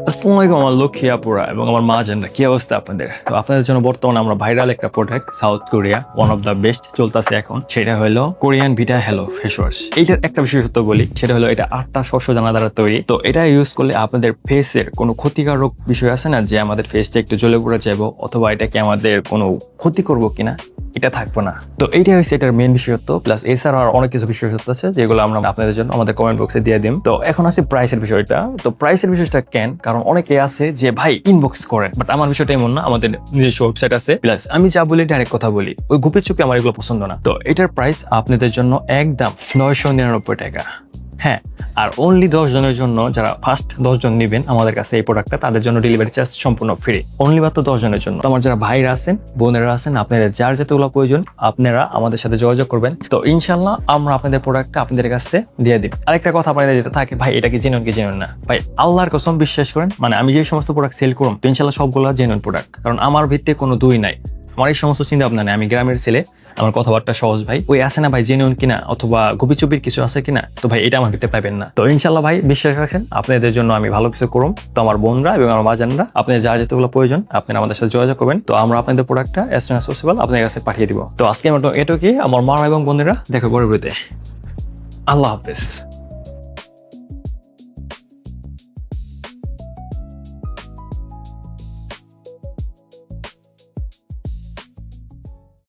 আসসালামু আলাইকুম আমার লক্ষ্মী আপুরা এবং আমার মা জানরা, কি অবস্থা আপনাদের? তো আপনাদের জন্য বর্তমানে আমরা ভাইরাল একটা product, south Korea one of the best চলতেছে এখন, সেটা হলো কোরিয়ান ভিটা হ্যালো ফেস ওয়াশ। এইটার একটা বিশেষত্ব বলি, সেটা হলো এটা 8টা শস্য দানা দ্বারা তৈরি। তো এটা ইউজ করলে আপনাদের ফেসের কোনো ক্ষতিকারক বিষয় আছে না, যে আমাদের ফেসটা একটু জ্বলে পড়ে যাবো অথবা এটাকে আমাদের কোনো ক্ষতি করবো কিনা, এটা থাকবো না। তো এইটাই হচ্ছে এটার মেইন বিশেষত্ব। প্লাস এছাড়াও আর অনেক কিছু বিশেষত্ব আছে যেগুলো আমরা আপনাদের জন্য আমাদের কমেন্ট বক্সে দিয়ে দিম। তো এখন আছে প্রাইসের বিষয়টা। তো প্রাইসের বিষয়টা কেন, কারণ অনেকে আছে যে ভাই ইনবক্স করেন, বাট আমার বিষয়টা এমন না। আমাদের নিজস্ব ওয়েবসাইট আছে, প্লাস আমি যা বলি ডাইরেক্ট কথা বলি, ওই গুপে চুপে আমার এগুলো পছন্দ না। তো এটার প্রাইস আপনাদের জন্য একদম 999 টাকা। হ্যাঁ, আর অনলি 10 জনের জন্য, যারা ফার্স্ট 10 জন নেবেন আমাদের কাছে এই প্রোডাক্টটা, তাদের জন্য ডেলিভারি চার্জ সম্পূর্ণ ফ্রি। অনলি মাত্র 10 জনের জন্য। তো আমার যারা ভাইরা আছেন, বোনেরা আছেন, আপনাদের যার যতগুলো প্রয়োজন আপনারা আমাদের সাথে যোগাযোগ করবেন। তো ইনশাল্লাহ আমরা আপনাদের প্রোডাক্টটা আপনাদের কাছে দিয়ে দিই। আরেকটা কথা আপনাদের যেটা থাকে, ভাই এটা কি জেনুইন কি জেনুইন না, ভাই আল্লাহর কসম বিশ্বাস করেন, মানে আমি যে সমস্ত প্রোডাক্ট সেল করুন, তো ইনশাল্লাহ সবগুলো জেনুইন প্রোডাক্ট। কারণ আমার ভিত্তিতে কোনো দুই নাই, আমার এই সমস্ত চিন্তা ভাবনা নেই। আমি গ্রামের ছেলে, আমার কথাবার্তা সহজ ভাই। ওই আছে না ভাই জেনুইন কিনা অথবা গুপি চুপির কিছু আছে কিনা, তো ভাই এটা আমার ভিতরে পাবেন না। তো ইনশাল্লাহ ভাই বিশ্বাস রাখেন, আপনাদের জন্য আমি ভালো কিছু করুম। তো আমার বোনরা এবং আমার বাজানরা, আপনাদের যা যেগুলো প্রয়োজন আপনারা আমাদের সাথে যোগাযোগ করবেন। তো আমরা আপনাদের প্রোডাক্টটা অ্যাজ সুন অ্যাজ পসিবল আপনাদের কাছে পাঠিয়ে দিব। তো আজকে আমার এটুকুই। আমার মা এবং বোনেরা দেখো পরবর্তীতে। আল্লাহ হাফেজ।